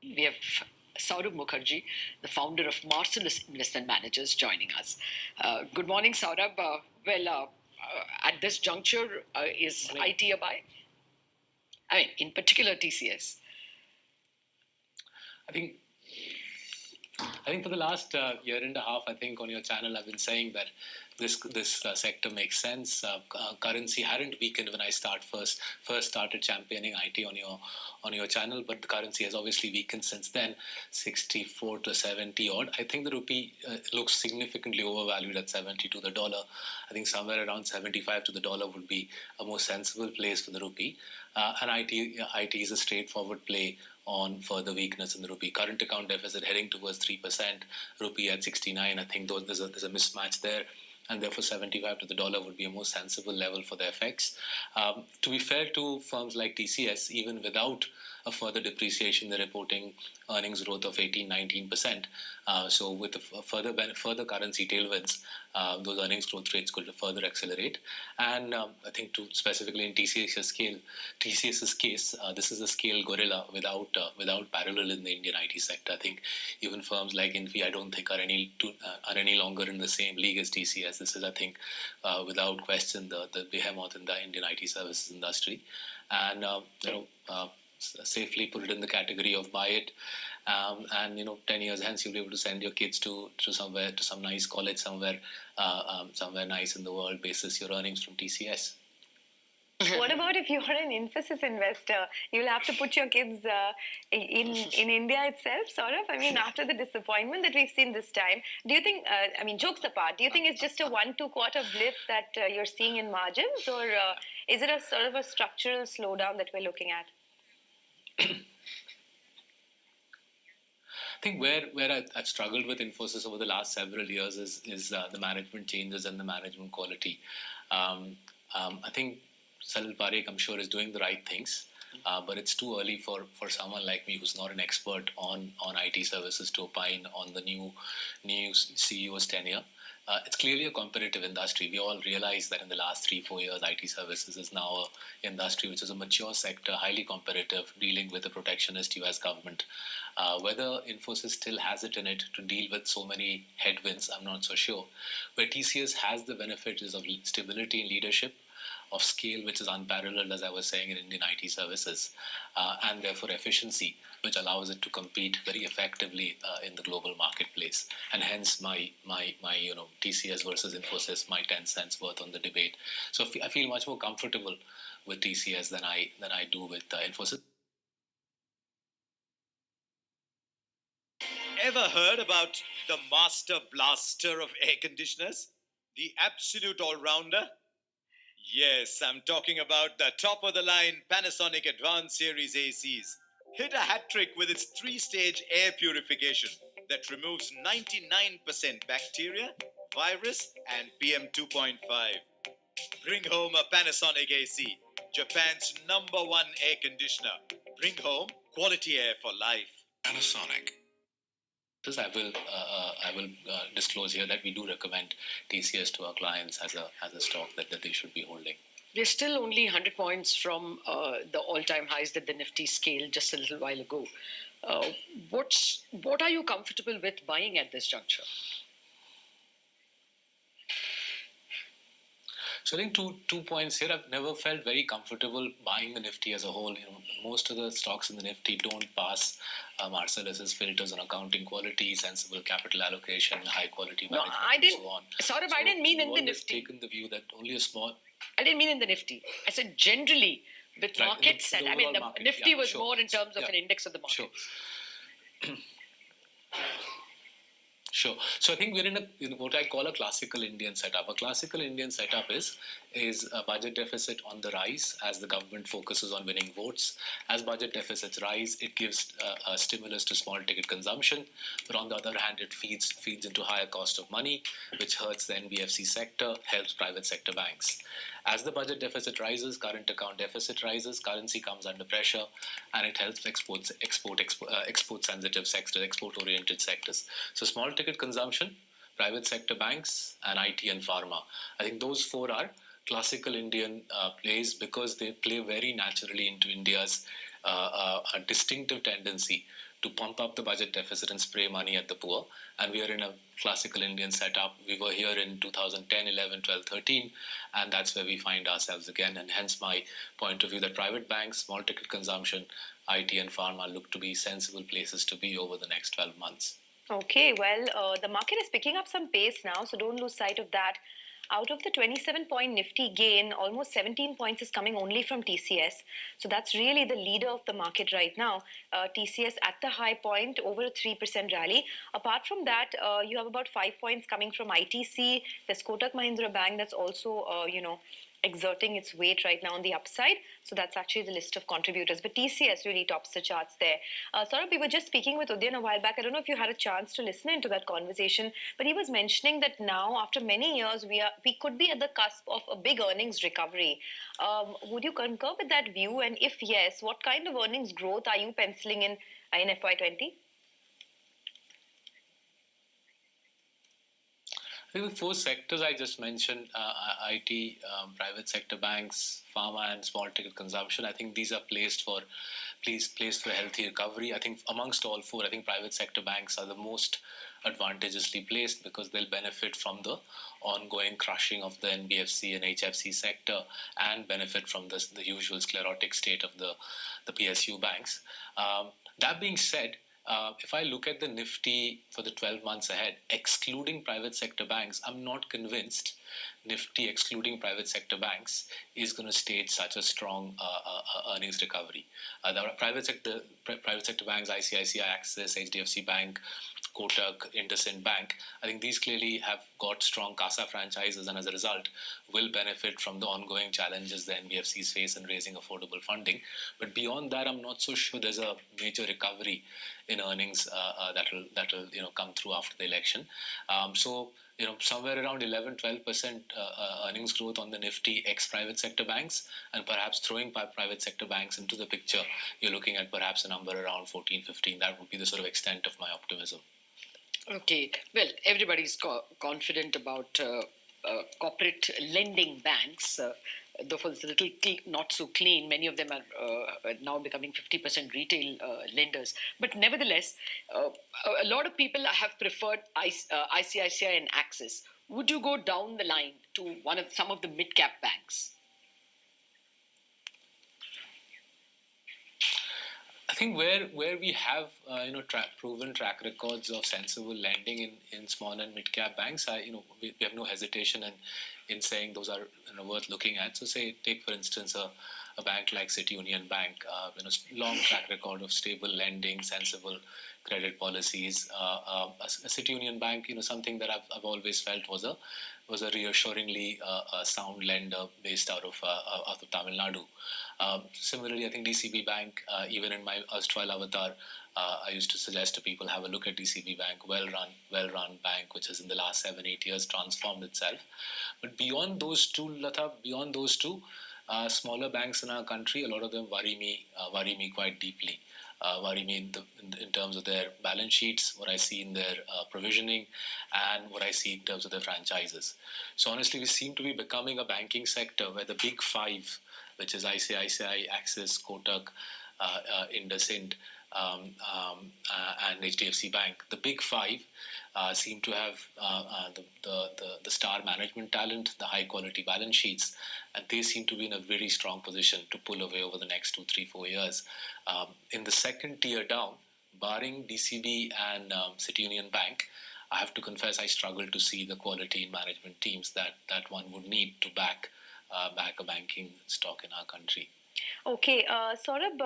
We have Saurabh Mukharjea, the founder of Marcellus Investment Managers, joining us. Good morning, Saurabh. At this juncture, is IT a buy? I mean, in particular, TCS. I think for the last year and a half, I think on your channel, I've been saying that this sector makes sense. Currency hadn't weakened when I first started championing IT on your channel, but the currency has obviously weakened since then, 64 to 70 odd. I think the rupee looks significantly overvalued at 70 to the dollar. I think somewhere around 75 to the dollar would be a more sensible place for the rupee. And IT is a straightforward play on further weakness in the rupee. Current account deficit heading towards 3%, rupee at 69. I think there's a mismatch there, and therefore 75 to the dollar would be a more sensible level for the FX. To be fair to firms like TCS, even without a further depreciation, they're reporting earnings growth of 18-19%. So with further currency tailwinds, those earnings growth rates could further accelerate. And I think specifically in TCS's case, this is a scale gorilla without parallel in the Indian IT sector. I think even firms like Infi, I don't think are any longer in the same league as TCS. This is, I think, without question, the behemoth in the Indian IT services industry, and safely put it in the category of buy it. And 10 years hence, you'll be able to send your kids to some nice college somewhere nice in the world, basis your earnings from TCS. What about if you're an Infosys investor? You'll have to put your kids in India itself, sort of. I mean, after the disappointment that we've seen this time, do you think, jokes apart, do you think it's just a 1-2 quarter blip that you're seeing in margins, or is it a sort of a structural slowdown that we're looking at? I think where I've struggled with Infosys over the last several years is the management changes and the management quality. I think Salil Parekh, I'm sure, is doing the right things, but it's too early for someone like me who's not an expert on IT services to opine on the new CEO's tenure. It's clearly a competitive industry. We all realize that in the last 3-4 years, IT services is now an industry which is a mature sector, highly competitive, dealing with a protectionist US government. Whether Infosys still has it in it to deal with so many headwinds, I'm not so sure. Where TCS has the benefits of stability in leadership, of scale, which is unparalleled, as I was saying, in Indian IT services, and therefore efficiency, which allows it to compete very effectively in the global marketplace. And hence my TCS versus Infosys, my 10 cents worth on the debate. So I feel much more comfortable with TCS than I do with Infosys. Ever heard about the master blaster of air conditioners? The absolute all-rounder? Yes, I'm talking about the top-of-the-line Panasonic Advanced Series ACs. Hit a hat-trick with its 3-stage air purification that removes 99% bacteria, virus, and PM 2.5. Bring home a Panasonic AC, Japan's #1 air conditioner. Bring home quality air for life. Panasonic. I will disclose here that we do recommend TCS to our clients as a stock that they should be holding. We're still only 100 points from the all-time highs that the Nifty scaled just a little while ago. What are you comfortable with buying at this juncture? So I think two points here. I've never felt very comfortable buying the Nifty as a whole. Most of the stocks in the Nifty don't pass Marcellus's filters on accounting quality, sensible capital allocation, high quality management, and so on. Saurabh, I didn't mean in the Nifty. I've taken the view that only a small. I didn't mean in the Nifty. I said generally with markets. I mean, the market, Nifty was more in terms of an index of the market. Sure. Sure. So I think we're in what I call a classical Indian setup. A classical Indian setup is a budget deficit on the rise as the government focuses on winning votes. As budget deficits rise, it gives a stimulus to small ticket consumption. But on the other hand, it feeds into higher cost of money, which hurts the NBFC sector, helps private sector banks. As the budget deficit rises, current account deficit rises, currency comes under pressure, and it helps export-sensitive sectors, export-oriented sectors. So small ticket consumption, private sector banks, and IT and pharma. I think those four are classical Indian plays because they play very naturally into India's a distinctive tendency to pump up the budget deficit and spray money at the poor. And we are in a classical Indian setup. We were here in 2010, 11, 12, 13, and that's where we find ourselves again. And hence my point of view that private banks, small ticket consumption, IT and pharma look to be sensible places to be over the next 12 months. Okay, well, the market is picking up some pace now, so don't lose sight of that. Out of the 27-point Nifty gain, almost 17 points is coming only from TCS. So that's really the leader of the market right now. TCS at the high point, over a 3% rally. Apart from that, you have about 5 points coming from ITC. There's Kotak Mahindra Bank that's also, exerting its weight right now on the upside. So that's actually the list of contributors. But TCS really tops the charts there. Saurabh, we were just speaking with Udyan a while back. I don't know if you had a chance to listen into that conversation, but he was mentioning that now, after many years, we could be at the cusp of a big earnings recovery. Would you concur with that view? And if yes, what kind of earnings growth are you penciling in FY20? I think the four sectors I just mentioned, IT, private sector banks, pharma and small ticket consumption, I think these are placed for healthy recovery. I think amongst all four, I think private sector banks are the most advantageously placed because they'll benefit from the ongoing crushing of the NBFC and HFC sector and benefit from the usual sclerotic state of the PSU banks. That being said, if I look at the Nifty for the 12 months ahead, excluding private sector banks, I'm not convinced Nifty excluding private sector banks is going to stage such a strong earnings recovery. The private sector banks, ICICI, Axis, HDFC Bank, Kotak, IndusInd Bank, I think these clearly have got strong CASA franchises and as a result will benefit from the ongoing challenges the NBFCs face in raising affordable funding. But beyond that, I'm not so sure there's a major recovery in earnings that'll come through after the election. Somewhere around 11-12% earnings growth on the Nifty ex private sector banks, and perhaps throwing private sector banks into the picture, you're looking at perhaps a number around 14-15. That would be the sort of extent of my optimism. Okay, well, everybody's confident about corporate lending banks. Though it's a little not so clean, many of them are now becoming 50% retail lenders. But nevertheless, a lot of people have preferred ICICI and Axis. Would you go down the line to some of the mid-cap banks? I think where we have proven track records of sensible lending in small and mid cap banks, we have no hesitation in saying those are worth looking at. So take for instance a bank like City Union Bank, long track record of stable lending, sensible credit policies. A City Union Bank, something that I've always felt was a reassuringly sound lender based out of Tamil Nadu. Similarly, I think DCB Bank, even in my erstwhile avatar, I used to suggest to people have a look at DCB Bank, well-run bank, which has in the last 7-8 years transformed itself. But beyond those two, smaller banks in our country, a lot of them worry me quite deeply. Worry me in terms of their balance sheets, what I see in their provisioning, and what I see in terms of their franchises. So honestly, we seem to be becoming a banking sector where the big five, which is ICICI, Axis, Kotak, IndusInd, and HDFC Bank, the big five seem to have the star management talent, the high quality balance sheets, and they seem to be in a very strong position to pull away over the next 2, 3, 4 years. In the second tier down, barring DCB and City Union Bank, I have to confess I struggle to see the quality in management teams that one would need to back a banking stock in our country. Okay, Saurabh,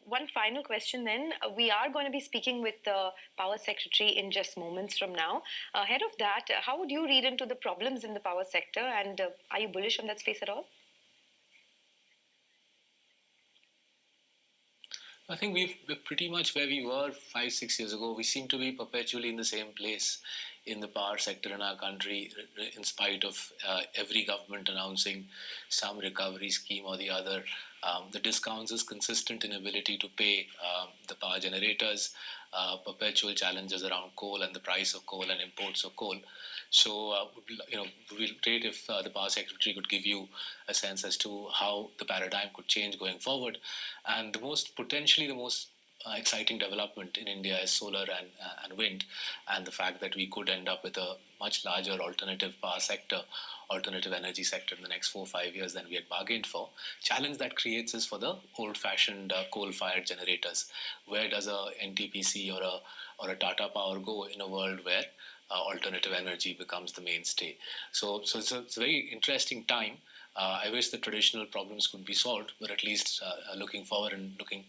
one final question then. We are going to be speaking with the Power Secretary in just moments from now. Ahead of that, how would you read into the problems in the power sector, and are you bullish on that space at all? I think we're pretty much where we were 5-6 years ago. We seem to be perpetually in the same place. in the power sector in our country, in spite of every government announcing some recovery scheme or the other. The discounts is consistent inability to pay the power generators, perpetual challenges around coal and the price of coal and imports of coal. So, we'll great if the power secretary could give you a sense as to how the paradigm could change going forward. And potentially the most exciting development in India is solar and wind, and the fact that we could end up with a much larger alternative power sector, alternative energy sector in the next 4 or 5 years than we had bargained for. Challenge that creates is for the old-fashioned coal-fired generators. Where does a NTPC or a Tata Power go in a world where alternative energy becomes the mainstay? So it's a very interesting time. I wish the traditional problems could be solved, but at least looking forward and looking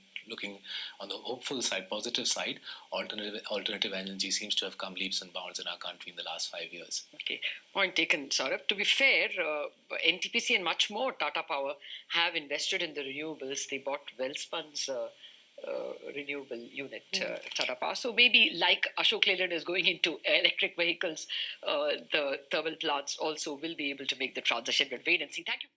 on the hopeful side, positive side, alternative energy seems to have come leaps and bounds in our country in the last 5 years. Okay, point taken, Saurabh. To be fair, NTPC and much more Tata Power have invested in the renewables. They bought Welspun's renewable unit, Tata Power. So maybe like Ashok Leyland is going into electric vehicles, the thermal plants also will be able to make the transition. But wait and see. Thank you.